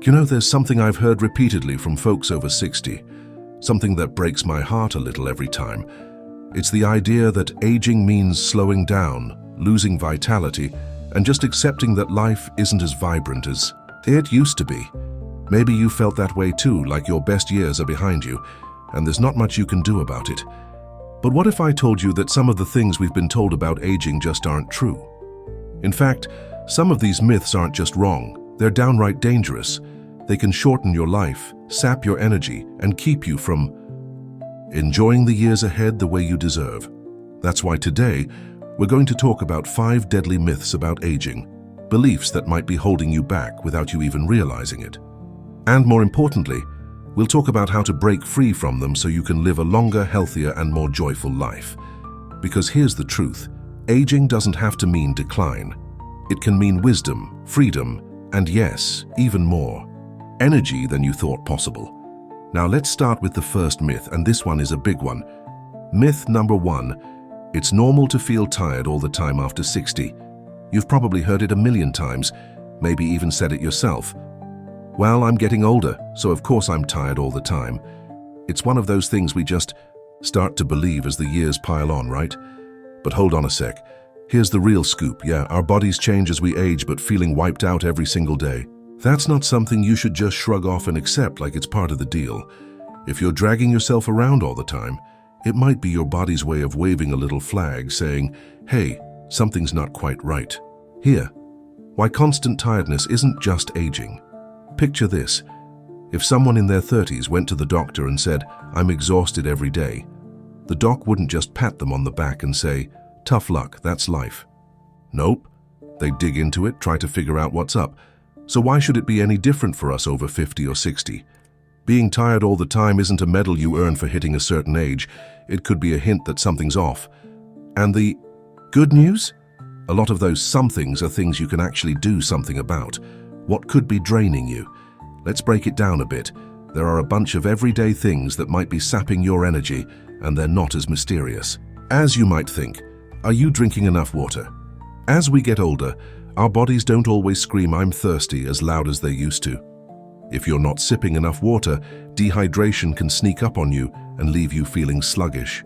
You know, there's something I've heard repeatedly from folks over 60, something that breaks my heart a little every time. It's the idea that aging means slowing down, losing vitality, and just accepting that life isn't as vibrant as it used to be. Maybe you felt that way too, like your best years are behind you, and there's not much you can do about it. But what if I told you that some of the things we've been told about aging just aren't true? In fact, some of these myths aren't just wrong, they're downright dangerous. They can shorten your life, sap your energy, and keep you from enjoying the years ahead the way you deserve. That's why today, we're going to talk about 5 deadly myths about aging, beliefs that might be holding you back without you even realizing it. And more importantly, we'll talk about how to break free from them so you can live a longer, healthier, and more joyful life. Because here's the truth, aging doesn't have to mean decline. It can mean wisdom, freedom, and yes, even more, energy than you thought possible. Now let's start with the first myth, and this one is a big one. Myth number 1, it's normal to feel tired all the time after 60. You've probably heard it a million times, maybe even said it yourself. Well, I'm getting older, so of course I'm tired all the time. It's one of those things we just start to believe as the years pile on, right? But hold on a sec. Here's the real scoop. Yeah, our bodies change as we age, but feeling wiped out every single day. That's not something you should just shrug off and accept like it's part of the deal. If you're dragging yourself around all the time, it might be your body's way of waving a little flag saying, hey, something's not quite right. Here, why constant tiredness isn't just aging. Picture this. If someone in their 30s went to the doctor and said, I'm exhausted every day, the doc wouldn't just pat them on the back and say, tough luck, that's life. Nope. They'd dig into it, try to figure out what's up. So why should it be any different for us over 50 or 60? Being tired all the time isn't a medal you earn for hitting a certain age. It could be a hint that something's off. And the good news? A lot of those somethings are things you can actually do something about. What could be draining you? Let's break it down a bit. There are a bunch of everyday things that might be sapping your energy, and they're not as mysterious as you might think. Are you drinking enough water? As we get older, our bodies don't always scream, I'm thirsty, as loud as they used to. If you're not sipping enough water, dehydration can sneak up on you and leave you feeling sluggish.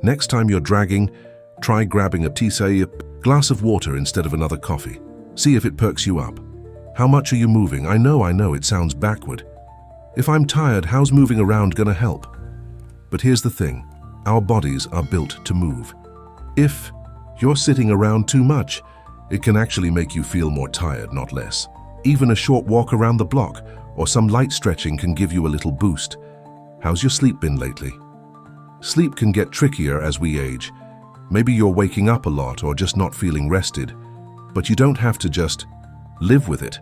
Next time you're dragging, try grabbing a glass of water instead of another coffee. See if it perks you up. How much are you moving? I know, it sounds backward. If I'm tired, how's moving around gonna help? But here's the thing, our bodies are built to move. If you're sitting around too much, it can actually make you feel more tired, not less. Even a short walk around the block or some light stretching can give you a little boost. How's your sleep been lately? Sleep can get trickier as we age. Maybe you're waking up a lot or just not feeling rested, but you don't have to just live with it.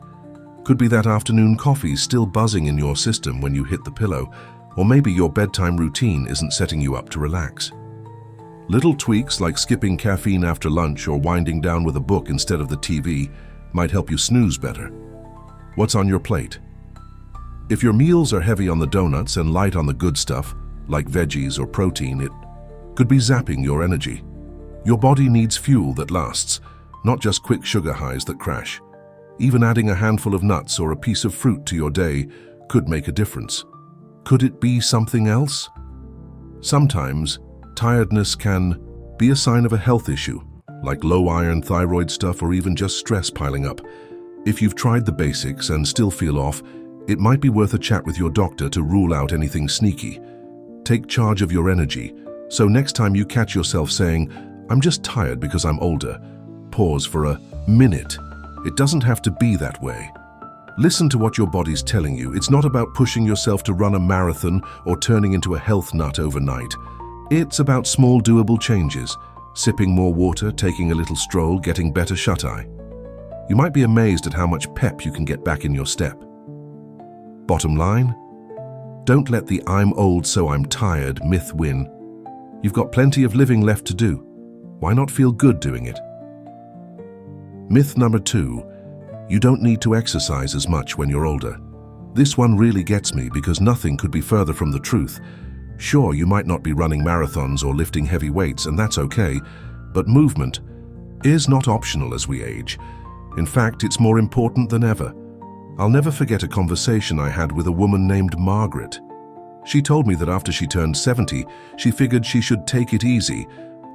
Could be that afternoon coffee still buzzing in your system when you hit the pillow, or maybe your bedtime routine isn't setting you up to relax. Little tweaks like skipping caffeine after lunch or winding down with a book instead of the TV might help you snooze better. What's on your plate? If your meals are heavy on the donuts and light on the good stuff, like veggies or protein, it could be zapping your energy. Your body needs fuel that lasts, not just quick sugar highs that crash. Even adding a handful of nuts or a piece of fruit to your day could make a difference. Could it be something else? Sometimes, tiredness can be a sign of a health issue, like low iron thyroid stuff or even just stress piling up. If you've tried the basics and still feel off, it might be worth a chat with your doctor to rule out anything sneaky. Take charge of your energy, so next time you catch yourself saying, I'm just tired because I'm older, pause for a minute. It doesn't have to be that way. Listen to what your body's telling you. It's not about pushing yourself to run a marathon or turning into a health nut overnight. It's about small doable changes, sipping more water, taking a little stroll, getting better shut-eye. You might be amazed at how much pep you can get back in your step. Bottom line, don't let the I'm old so I'm tired myth win. You've got plenty of living left to do. Why not feel good doing it? Myth number 2, you don't need to exercise as much when you're older. This one really gets me because nothing could be further from the truth. Sure, you might not be running marathons or lifting heavy weights, and that's okay, but movement is not optional as we age. In fact, it's more important than ever. I'll never forget a conversation I had with a woman named Margaret. She told me that after she turned 70, she figured she should take it easy.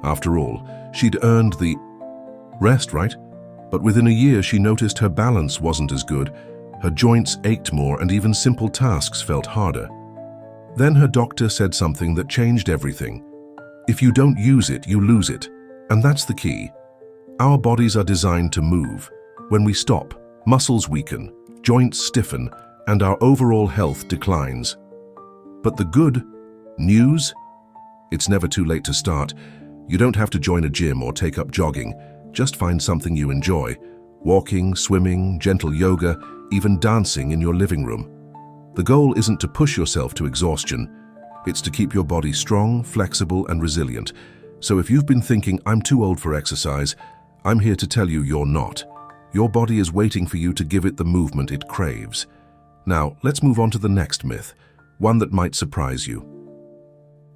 After all, she'd earned the rest, right? But within a year, she noticed her balance wasn't as good. Her joints ached more and even simple tasks felt harder. Then her doctor said something that changed everything. If you don't use it, you lose it. And that's the key. Our bodies are designed to move. When we stop, muscles weaken, joints stiffen, and our overall health declines. But the good news? It's never too late to start. You don't have to join a gym or take up jogging. Just find something you enjoy. Walking, swimming, gentle yoga, even dancing in your living room. The goal isn't to push yourself to exhaustion. It's to keep your body strong, flexible, and resilient. So if you've been thinking, I'm too old for exercise, I'm here to tell you you're not. Your body is waiting for you to give it the movement it craves. Now, let's move on to the next myth, one that might surprise you.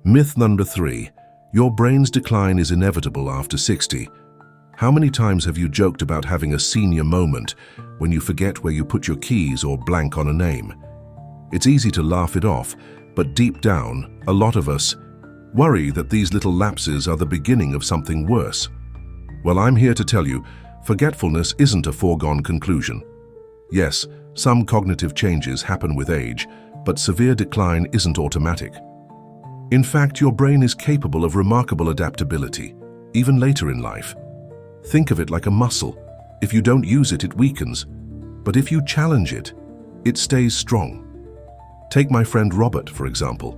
Myth number 3. Your brain's decline is inevitable after 60. How many times have you joked about having a senior moment when you forget where you put your keys or blank on a name? It's easy to laugh it off, but deep down, a lot of us worry that these little lapses are the beginning of something worse. Well, I'm here to tell you, forgetfulness isn't a foregone conclusion. Yes, some cognitive changes happen with age, but severe decline isn't automatic. In fact, your brain is capable of remarkable adaptability, even later in life. Think of it like a muscle. If you don't use it, it weakens. But if you challenge it, it stays strong. Take my friend Robert, for example.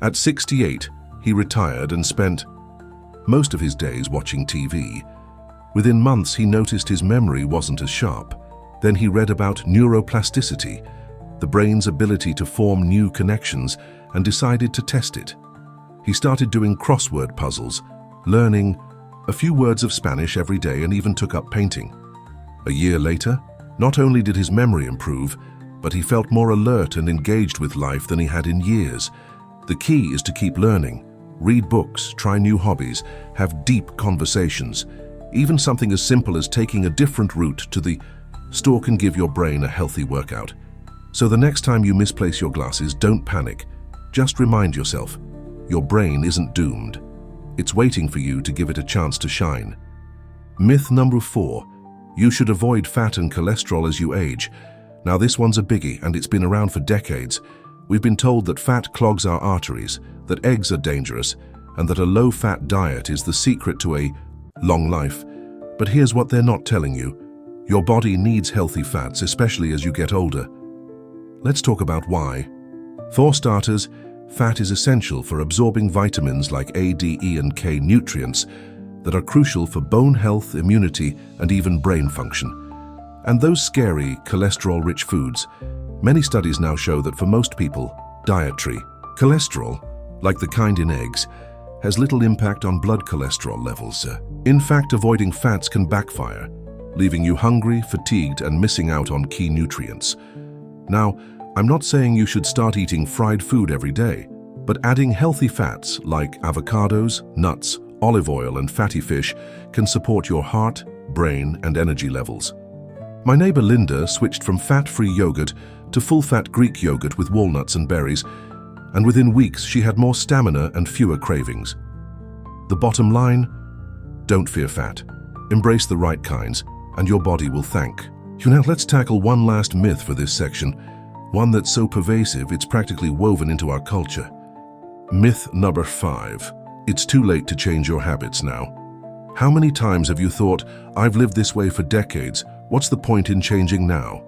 At 68, he retired and spent most of his days watching TV. Within months, he noticed his memory wasn't as sharp. Then he read about neuroplasticity, the brain's ability to form new connections, and decided to test it. He started doing crossword puzzles, learning a few words of Spanish every day, and even took up painting. A year later, not only did his memory improve, but he felt more alert and engaged with life than he had in years. The key is to keep learning, read books, try new hobbies, have deep conversations. Even something as simple as taking a different route to the store can give your brain a healthy workout. So the next time you misplace your glasses, don't panic. Just remind yourself, your brain isn't doomed. It's waiting for you to give it a chance to shine. Myth number 4. You should avoid fat and cholesterol as you age. Now this one's a biggie, and it's been around for decades. We've been told that fat clogs our arteries, that eggs are dangerous, and that a low-fat diet is the secret to a long life. But here's what they're not telling you. Your body needs healthy fats, especially as you get older. Let's talk about why. For starters, fat is essential for absorbing vitamins like A, D, E, and K nutrients that are crucial for bone health, immunity, and even brain function. And those scary, cholesterol-rich foods, many studies now show that for most people, dietary cholesterol, like the kind in eggs, has little impact on blood cholesterol levels. In fact, avoiding fats can backfire, leaving you hungry, fatigued, and missing out on key nutrients. Now, I'm not saying you should start eating fried food every day, but adding healthy fats like avocados, nuts, olive oil, and fatty fish can support your heart, brain, and energy levels. My neighbor Linda switched from fat-free yogurt to full-fat Greek yogurt with walnuts and berries, and within weeks she had more stamina and fewer cravings. The bottom line? Don't fear fat. Embrace the right kinds, and your body will thank you. Now let's tackle one last myth for this section, one that's so pervasive it's practically woven into our culture. Myth number 5. It's too late to change your habits now. How many times have you thought, I've lived this way for decades, what's the point in changing now?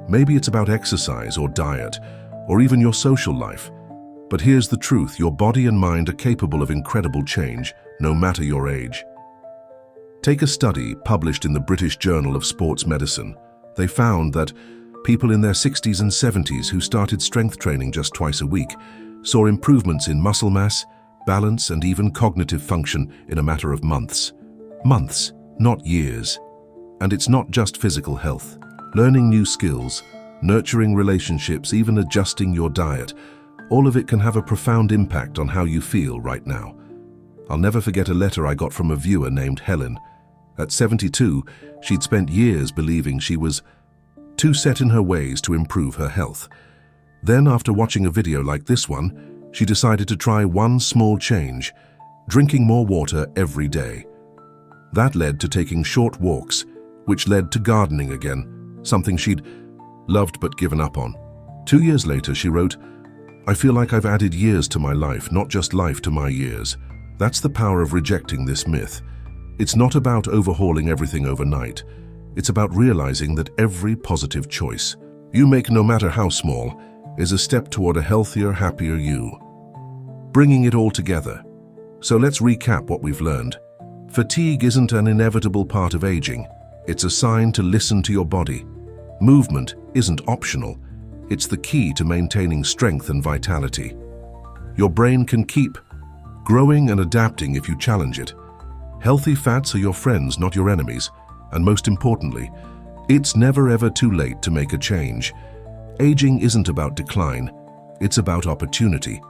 Maybe it's about exercise or diet, or even your social life. But here's the truth, your body and mind are capable of incredible change, no matter your age. Take a study published in the British Journal of Sports Medicine. They found that people in their 60s and 70s who started strength training just twice a week saw improvements in muscle mass, balance, and even cognitive function in a matter of months. Months, not years. And it's not just physical health. Learning new skills, nurturing relationships, even adjusting your diet, all of it can have a profound impact on how you feel right now. I'll never forget a letter I got from a viewer named Helen. At 72, she'd spent years believing she was too set in her ways to improve her health. Then, after watching a video like this one, she decided to try one small change: drinking more water every day. That led to taking short walks, which led to gardening again, something she'd loved but given up on. 2 years later, she wrote, "I feel like I've added years to my life, not just life to my years." That's the power of rejecting this myth. It's not about overhauling everything overnight. It's about realizing that every positive choice you make, no matter how small, is a step toward a healthier, happier you. Bringing it all together. So let's recap what we've learned. Fatigue isn't an inevitable part of aging. It's a sign to listen to your body. Movement isn't optional. It's the key to maintaining strength and vitality. Your brain can keep growing and adapting if you challenge it. Healthy fats are your friends, not your enemies. And most importantly, it's never ever too late to make a change. Aging isn't about decline, it's about opportunity.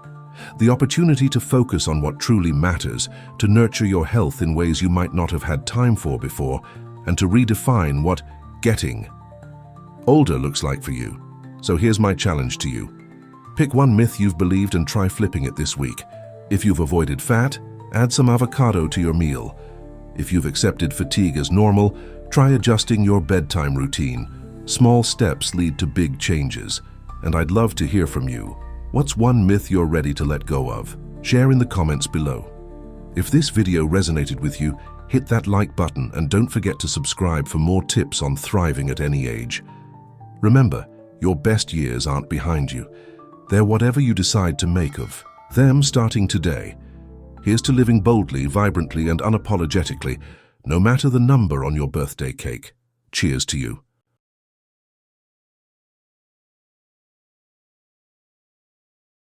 The opportunity to focus on what truly matters, to nurture your health in ways you might not have had time for before, and to redefine what getting older looks like for you. So here's my challenge to you. Pick one myth you've believed and try flipping it this week. If you've avoided fat, add some avocado to your meal. If you've accepted fatigue as normal, try adjusting your bedtime routine. Small steps lead to big changes. And I'd love to hear from you. What's one myth you're ready to let go of? Share in the comments below. If this video resonated with you, hit that like button and don't forget to subscribe for more tips on thriving at any age. Remember, your best years aren't behind you. They're whatever you decide to make of them starting today. Here's to living boldly, vibrantly, and unapologetically, no matter the number on your birthday cake. Cheers to you.